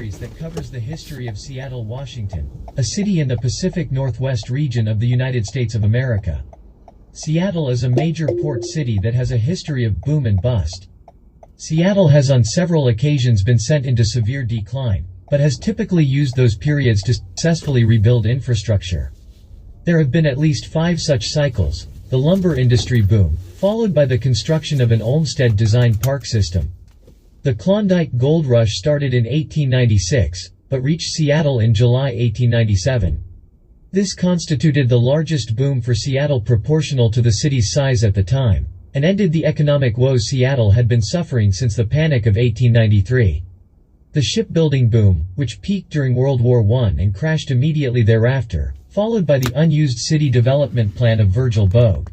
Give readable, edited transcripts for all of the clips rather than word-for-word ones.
series that covers the history of Seattle, Washington, a city in the Pacific Northwest region of the United States of America. Seattle is a major port city that has a history of boom and bust. Seattle has on several occasions been sent into severe decline, but has typically used those periods to successfully rebuild infrastructure. There have been at least 5 such cycles: the lumber industry boom, followed by the construction of an Olmsted-designed park system. The Klondike Gold Rush started in 1896, but reached Seattle in July 1897. This constituted the largest boom for Seattle proportional to the city's size at the time, and ended the economic woes Seattle had been suffering since the Panic of 1893. The shipbuilding boom, which peaked during World War I and crashed immediately thereafter, followed by the unused city development plan of Virgil Bogue.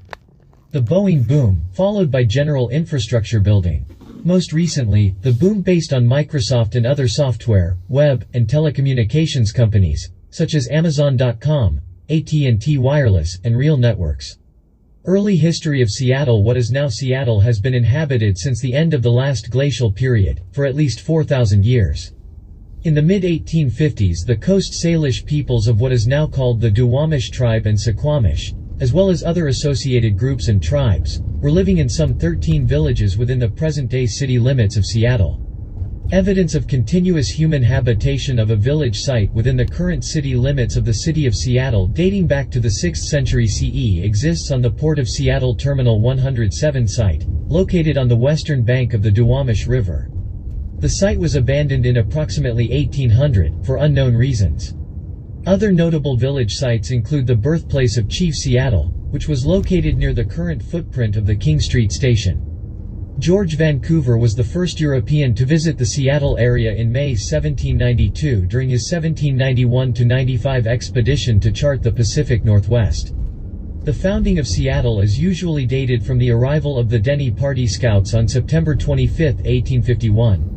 The Boeing boom, followed by general infrastructure building. Most recently, the boom based on Microsoft and other software, web, and telecommunications companies, such as Amazon.com, AT&T Wireless, and Real Networks. Early history of Seattle. What is now Seattle has been inhabited since the end of the last glacial period, for at least 4,000 years. In the mid-1850s, the Coast Salish peoples of what is now called the Duwamish tribe and Suquamish, as well as other associated groups and tribes, were living in some 13 villages within the present-day city limits of Seattle. Evidence of continuous human habitation of a village site within the current city limits of the city of Seattle dating back to the 6th century CE exists on the Port of Seattle Terminal 107 site, located on the western bank of the Duwamish River. The site was abandoned in approximately 1800, for unknown reasons. Other notable village sites include the birthplace of Chief Seattle, which was located near the current footprint of the King Street Station. George Vancouver was the first European to visit the Seattle area in May 1792 during his 1791–95 expedition to chart the Pacific Northwest. The founding of Seattle is usually dated from the arrival of the Denny Party Scouts on September 25, 1851.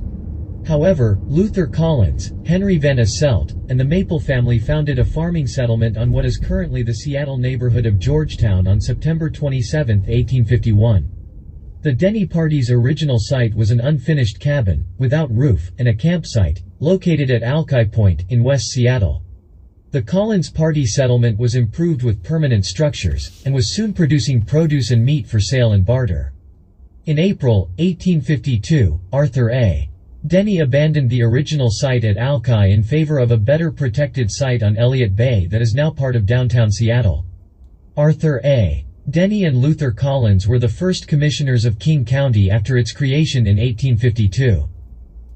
However, Luther Collins, Henry Van Asselt, and the Maple family founded a farming settlement on what is currently the Seattle neighborhood of Georgetown on September 27, 1851. The Denny Party's original site was an unfinished cabin, without roof, and a campsite, located at Alki Point, in West Seattle. The Collins Party settlement was improved with permanent structures, and was soon producing produce and meat for sale and barter. In April, 1852, Arthur A. Denny abandoned the original site at Alki in favor of a better protected site on Elliott Bay that is now part of downtown Seattle. Arthur A. Denny and Luther Collins were the first commissioners of King County after its creation in 1852.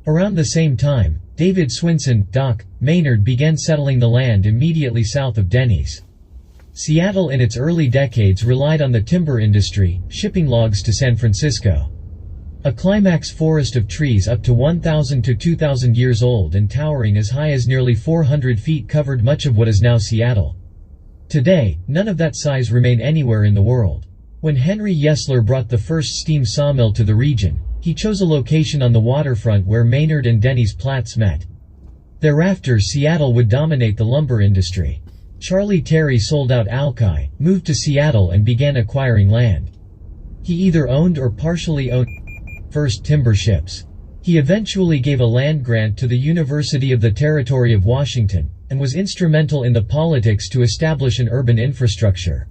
Around the same time, David Swinson, Doc Maynard began settling the land immediately south of Denny's. Seattle in its early decades relied on the timber industry, shipping logs to San Francisco. A climax forest of trees up to 1,000 to 2,000 years old and towering as high as nearly 400 feet covered much of what is now Seattle. Today, none of that size remain anywhere in the world. When Henry Yesler brought the first steam sawmill to the region, he chose a location on the waterfront where Maynard and Denny's Platts met. Thereafter, Seattle would dominate the lumber industry. Charlie Terry sold out Alki, moved to Seattle and began acquiring land. He either owned or partially owned first timber ships. He eventually gave a land grant to the University of the Territory of Washington, and was instrumental in the politics to establish an urban infrastructure.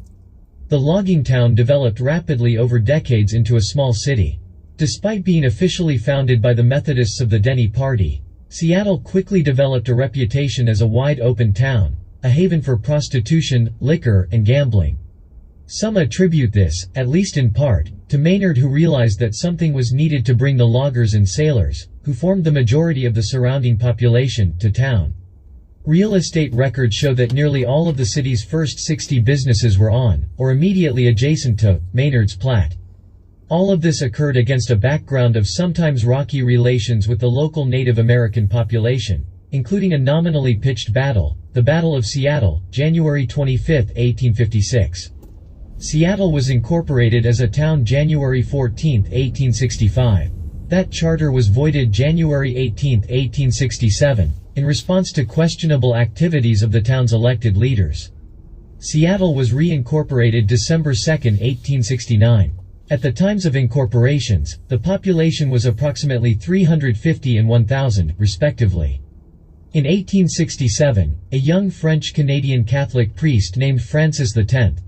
The logging town developed rapidly over decades into a small city. Despite being officially founded by the Methodists of the Denny Party, Seattle quickly developed a reputation as a wide-open town, a haven for prostitution, liquor, and gambling. Some attribute this, at least in part, to Maynard, who realized that something was needed to bring the loggers and sailors, who formed the majority of the surrounding population, to town. Real estate records show that nearly all of the city's first 60 businesses were on, or immediately adjacent to, Maynard's Plat. All of this occurred against a background of sometimes rocky relations with the local Native American population, including a nominally pitched battle, the Battle of Seattle, January 25, 1856. Seattle was incorporated as a town January 14, 1865. That charter was voided January 18, 1867, in response to questionable activities of the town's elected leaders. Seattle was reincorporated December 2, 1869. At the times of incorporations, the population was approximately 350 and 1,000, respectively. In 1867, a young French-Canadian Catholic priest named Francis X.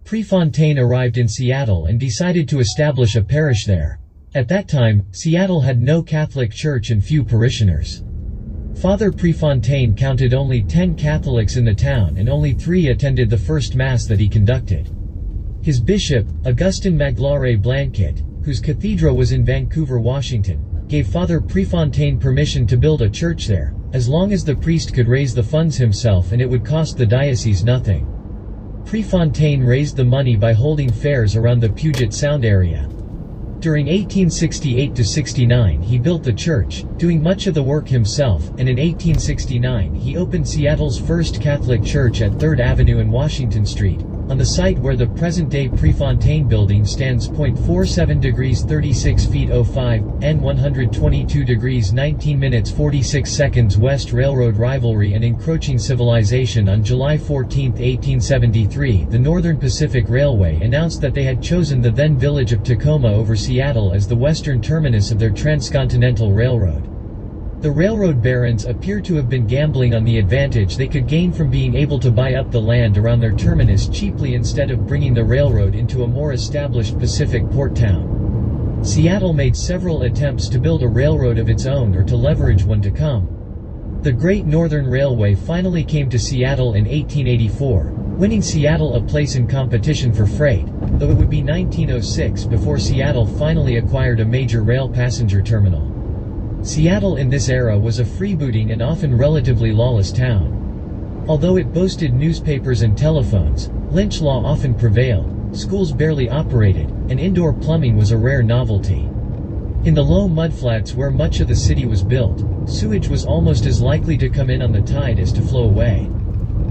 Prefontaine arrived in Seattle and decided to establish a parish there. At that time, Seattle had no Catholic church and few parishioners. Father Prefontaine counted only 10 Catholics in the town and only 3 attended the first Mass that he conducted. His bishop, Augustin Magloire Blanquet, whose cathedral was in Vancouver, Washington, gave Father Prefontaine permission to build a church there, as long as the priest could raise the funds himself and it would cost the diocese nothing. Prefontaine raised the money by holding fairs around the Puget Sound area. During 1868–69 he built the church, doing much of the work himself, and in 1869 he opened Seattle's first Catholic church at 3rd Avenue and Washington Street, on the site where the present-day Prefontaine building stands. 47 degrees 36 feet 05, N 122 degrees 19 minutes 46 seconds West Railroad rivalry and encroaching civilization. On July 14, 1873, the Northern Pacific Railway announced that they had chosen the then village of Tacoma over Seattle as the western terminus of their transcontinental railroad. The railroad barons appear to have been gambling on the advantage they could gain from being able to buy up the land around their terminus cheaply instead of bringing the railroad into a more established Pacific port town. Seattle made several attempts to build a railroad of its own or to leverage one to come. The Great Northern Railway finally came to Seattle in 1884, winning Seattle a place in competition for freight, though it would be 1906 before Seattle finally acquired a major rail passenger terminal. Seattle in this era was a freebooting and often relatively lawless town. Although it boasted newspapers and telephones, lynch law often prevailed, schools barely operated, and indoor plumbing was a rare novelty. In the low mudflats where much of the city was built, sewage was almost as likely to come in on the tide as to flow away.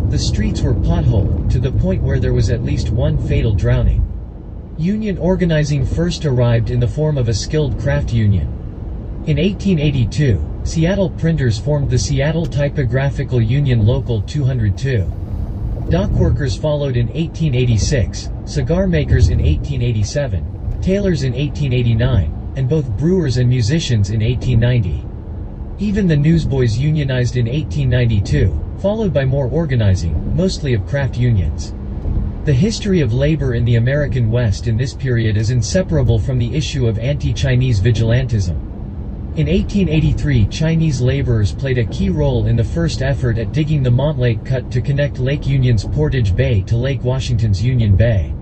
The streets were potholed, to the point where there was at least one fatal drowning. Union organizing first arrived in the form of a skilled craft union. In 1882, Seattle printers formed the Seattle Typographical Union Local 202. Dockworkers followed in 1886, cigar makers in 1887, tailors in 1889, and both brewers and musicians in 1890. Even the newsboys unionized in 1892, followed by more organizing, mostly of craft unions. The history of labor in the American West in this period is inseparable from the issue of anti-Chinese vigilantism. In 1883, Chinese laborers played a key role in the first effort at digging the Montlake Cut to connect Lake Union's Portage Bay to Lake Washington's Union Bay.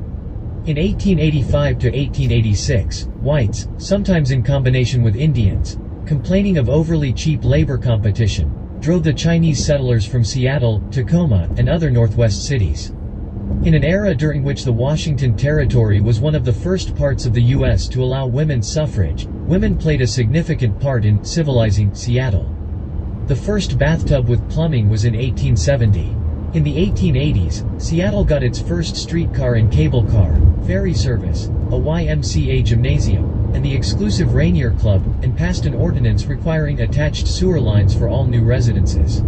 In 1885 to 1886, whites, sometimes in combination with Indians, complaining of overly cheap labor competition, drove the Chinese settlers from Seattle, Tacoma, and other Northwest cities. In an era during which the Washington Territory was one of the first parts of the U.S. to allow women's suffrage, women played a significant part in civilizing Seattle. The first bathtub with plumbing was in 1870. In the 1880s, Seattle got its first streetcar and cable car, ferry service, a YMCA gymnasium, and the exclusive Rainier Club, and passed an ordinance requiring attached sewer lines for all new residences.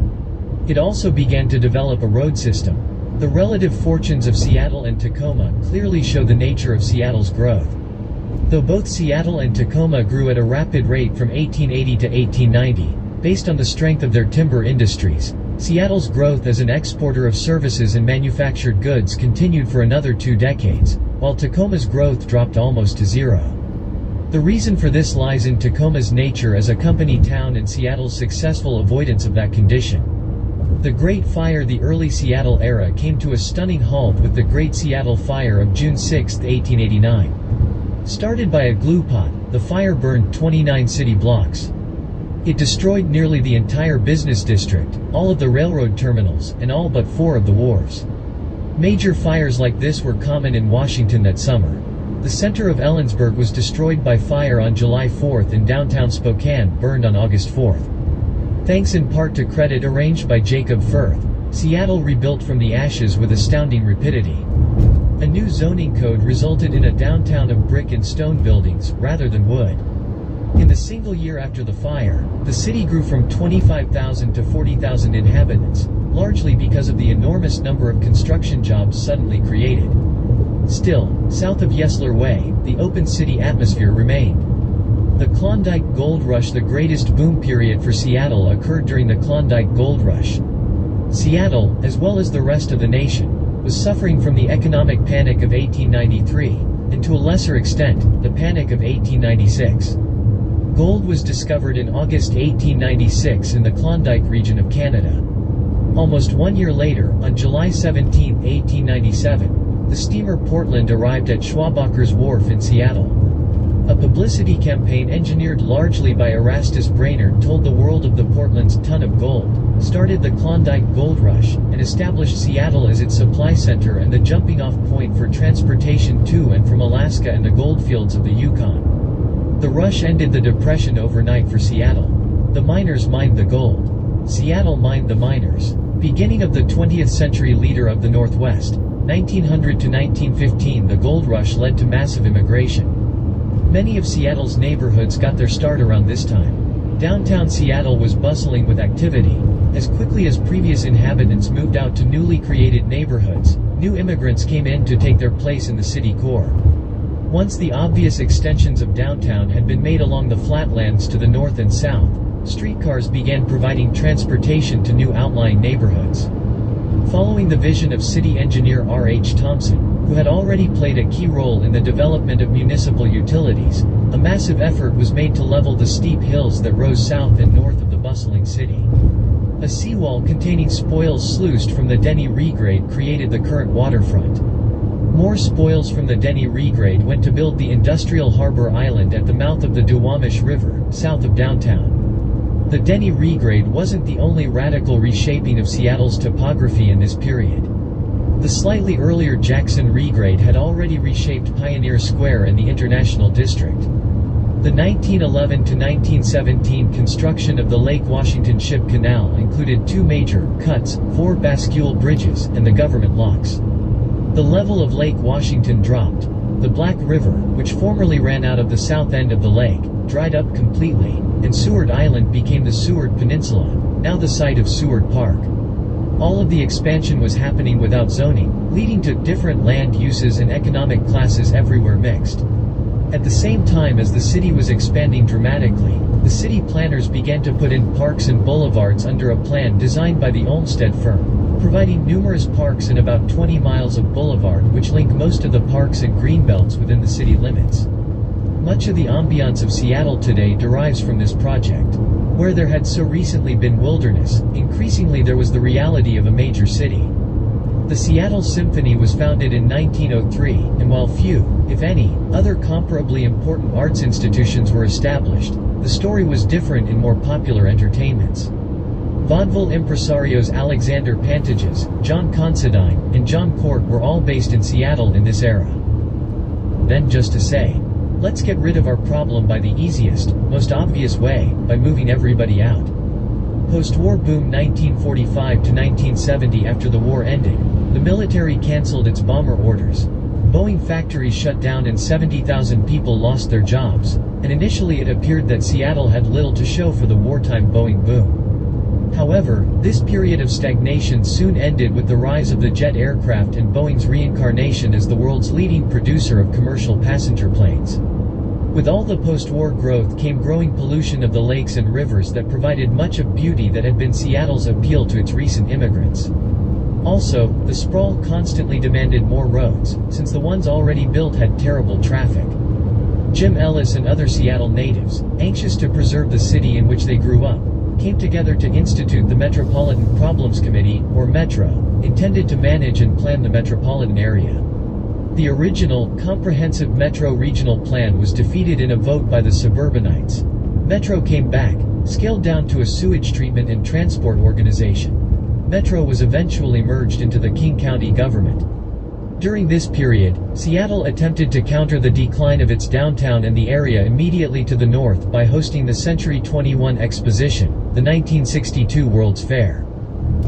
It also began to develop a road system. The relative fortunes of Seattle and Tacoma clearly show the nature of Seattle's growth. Though both Seattle and Tacoma grew at a rapid rate from 1880 to 1890, based on the strength of their timber industries, Seattle's growth as an exporter of services and manufactured goods continued for another 2 decades, while Tacoma's growth dropped almost to zero. The reason for this lies in Tacoma's nature as a company town and Seattle's successful avoidance of that condition. The Great Fire. The early Seattle era came to a stunning halt with the Great Seattle Fire of June 6, 1889. Started by a glue pot, the fire burned 29 city blocks. It destroyed nearly the entire business district, all of the railroad terminals, and all but 4 of the wharves. Major fires like this were common in Washington that summer. The center of Ellensburg was destroyed by fire on July 4 and downtown Spokane burned on August 4. Thanks in part to credit arranged by Jacob Firth, Seattle rebuilt from the ashes with astounding rapidity. A new zoning code resulted in a downtown of brick and stone buildings, rather than wood. In the single year after the fire, the city grew from 25,000 to 40,000 inhabitants, largely because of the enormous number of construction jobs suddenly created. Still, south of Yesler Way, the open city atmosphere remained. The Klondike Gold Rush. The greatest boom period for Seattle occurred during the Klondike Gold Rush. Seattle, as well as the rest of the nation, was suffering from the economic panic of 1893, and to a lesser extent, the Panic of 1896. Gold was discovered in August 1896 in the Klondike region of Canada. Almost 1 year later, on July 17, 1897, the steamer Portland arrived at Schwabacher's Wharf in Seattle. A publicity campaign engineered largely by Erastus Brainerd told the world of the Portland's ton of gold, started the Klondike Gold Rush, and established Seattle as its supply center and the jumping-off point for transportation to and from Alaska and the goldfields of the Yukon. The rush ended the Depression overnight for Seattle. The miners mined the gold. Seattle mined the miners. Beginning of the 20th century leader of the Northwest, 1900 to 1915. The gold rush led to massive immigration. Many of Seattle's neighborhoods got their start around this time. Downtown Seattle was bustling with activity. As quickly as previous inhabitants moved out to newly created neighborhoods, new immigrants came in to take their place in the city core. Once the obvious extensions of downtown had been made along the flatlands to the north and south, streetcars began providing transportation to new outlying neighborhoods. Following the vision of city engineer R. H. Thompson, who had already played a key role in the development of municipal utilities, a massive effort was made to level the steep hills that rose south and north of the bustling city. A seawall containing spoils sluiced from the Denny regrade created the current waterfront. More spoils from the Denny regrade went to build the industrial harbor island at the mouth of the Duwamish River, south of downtown. The Denny regrade wasn't the only radical reshaping of Seattle's topography in this period. The slightly earlier Jackson regrade had already reshaped Pioneer Square and the International District. The 1911 to 1917 construction of the Lake Washington Ship Canal included 2 major cuts, 4 bascule bridges, and the government locks. The level of Lake Washington dropped. The Black River, which formerly ran out of the south end of the lake, dried up completely, and Seward Island became the Seward Peninsula, now the site of Seward Park. All of the expansion was happening without zoning, leading to different land uses and economic classes everywhere mixed. At the same time as the city was expanding dramatically, the city planners began to put in parks and boulevards under a plan designed by the Olmsted firm, providing numerous parks and about 20 miles of boulevard which link most of the parks and greenbelts within the city limits. Much of the ambiance of Seattle today derives from this project. Where there had so recently been wilderness, increasingly there was the reality of a major city. The Seattle Symphony was founded in 1903, and while few, if any, other comparably important arts institutions were established, the story was different in more popular entertainments. Vaudeville impresarios Alexander Pantages, John Considine, and John Court were all based in Seattle in this era. Then just to say, let's get rid of our problem by the easiest, most obvious way, by moving everybody out. Post-war boom 1945 to 1970. After the war ended, the military cancelled its bomber orders. Boeing factories shut down and 70,000 people lost their jobs, and initially it appeared that Seattle had little to show for the wartime Boeing boom. However, this period of stagnation soon ended with the rise of the jet aircraft and Boeing's reincarnation as the world's leading producer of commercial passenger planes. With all the post-war growth came growing pollution of the lakes and rivers that provided much of beauty that had been Seattle's appeal to its recent immigrants. Also, the sprawl constantly demanded more roads, since the ones already built had terrible traffic. Jim Ellis and other Seattle natives, anxious to preserve the city in which they grew up, came together to institute the Metropolitan Problems Committee, or Metro, intended to manage and plan the metropolitan area. The original, comprehensive Metro regional plan was defeated in a vote by the suburbanites. Metro came back, scaled down to a sewage treatment and transport organization. Metro was eventually merged into the King County government. During this period, Seattle attempted to counter the decline of its downtown and the area immediately to the north by hosting the Century 21 Exposition, the 1962 World's Fair.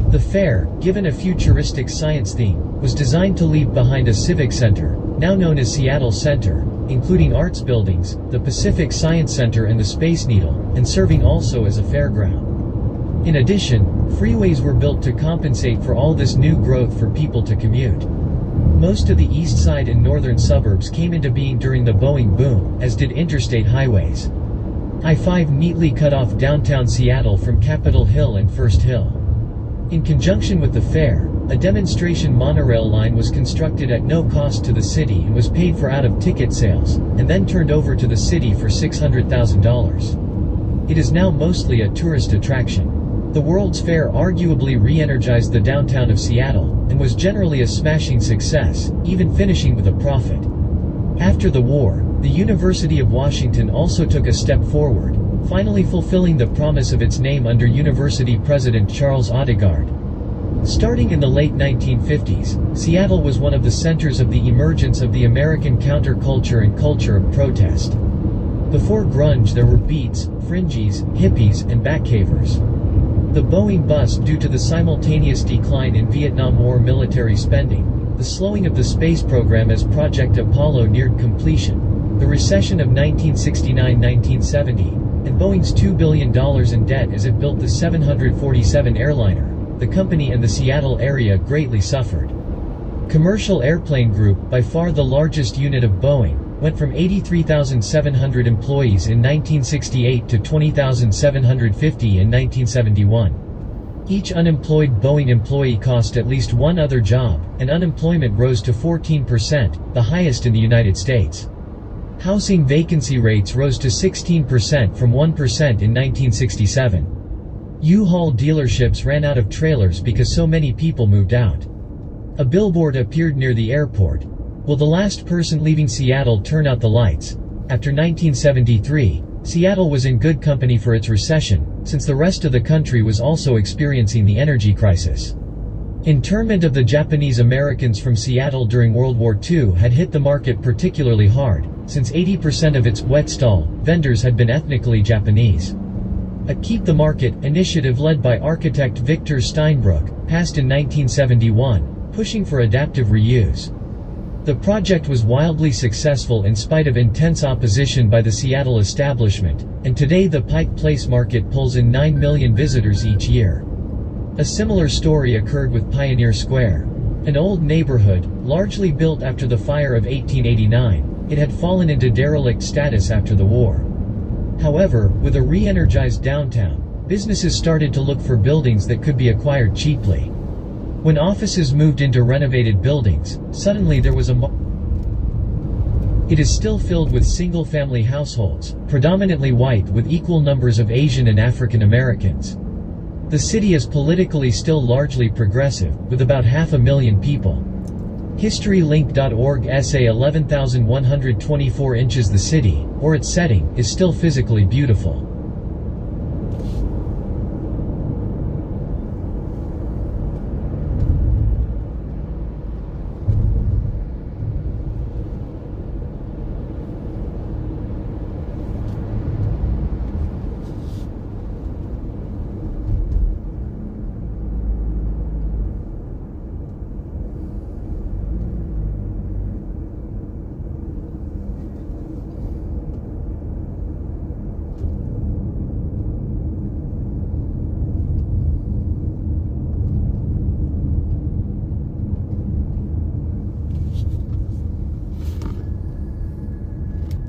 The fair, given a futuristic science theme, was designed to leave behind a civic center, now known as Seattle Center, including arts buildings, the Pacific Science Center and the Space Needle, and serving also as a fairground. In addition, freeways were built to compensate for all this new growth for people to commute. Most of the east side and northern suburbs came into being during the Boeing boom, as did interstate highways. I-5 neatly cut off downtown Seattle from Capitol Hill and First Hill. In conjunction with the fair, a demonstration monorail line was constructed at no cost to the city and was paid for out of ticket sales, and then turned over to the city for $600,000. It is now mostly a tourist attraction. The World's Fair arguably re-energized the downtown of Seattle, and was generally a smashing success, even finishing with a profit. After the war, the University of Washington also took a step forward, finally fulfilling the promise of its name under University President Charles Audegard. Starting in the late 1950s, Seattle was one of the centers of the emergence of the American counterculture and culture of protest. Before grunge there were beats, fringies, hippies, and backcavers. The Boeing bust due to the simultaneous decline in Vietnam War military spending, the slowing of the space program as Project Apollo neared completion, the recession of 1969–1970, and Boeing's $2 billion in debt as it built the 747 airliner, the company and the Seattle area greatly suffered. Commercial Airplane Group, by far the largest unit of Boeing, went from 83,700 employees in 1968 to 20,750 in 1971. Each unemployed Boeing employee cost at least one other job, and unemployment rose to 14%, the highest in the United States. Housing vacancy rates rose to 16% from 1% in 1967. U-Haul dealerships ran out of trailers because so many people moved out. A billboard appeared near the airport. Will the last person leaving Seattle turn out the lights? After 1973, Seattle was in good company for its recession, since the rest of the country was also experiencing the energy crisis. Internment of the Japanese Americans from Seattle during World War II had hit the market particularly hard, since 80% of its wet stall vendors had been ethnically Japanese. A Keep the Market initiative led by architect Victor Steinbruch passed in 1971, pushing for adaptive reuse. The project was wildly successful in spite of intense opposition by the Seattle establishment, and today the Pike Place Market pulls in 9 million visitors each year. A similar story occurred with Pioneer Square. An old neighborhood, largely built after the fire of 1889, it had fallen into derelict status after the war. However, with a re-energized downtown, businesses started to look for buildings that could be acquired cheaply. When offices moved into renovated buildings, suddenly there was It is still filled with single-family households, predominantly white with equal numbers of Asian and African Americans. The city is politically still largely progressive, with about 500,000 people. HistoryLink.org essay 11,124 inches. The city, or its setting, is still physically beautiful.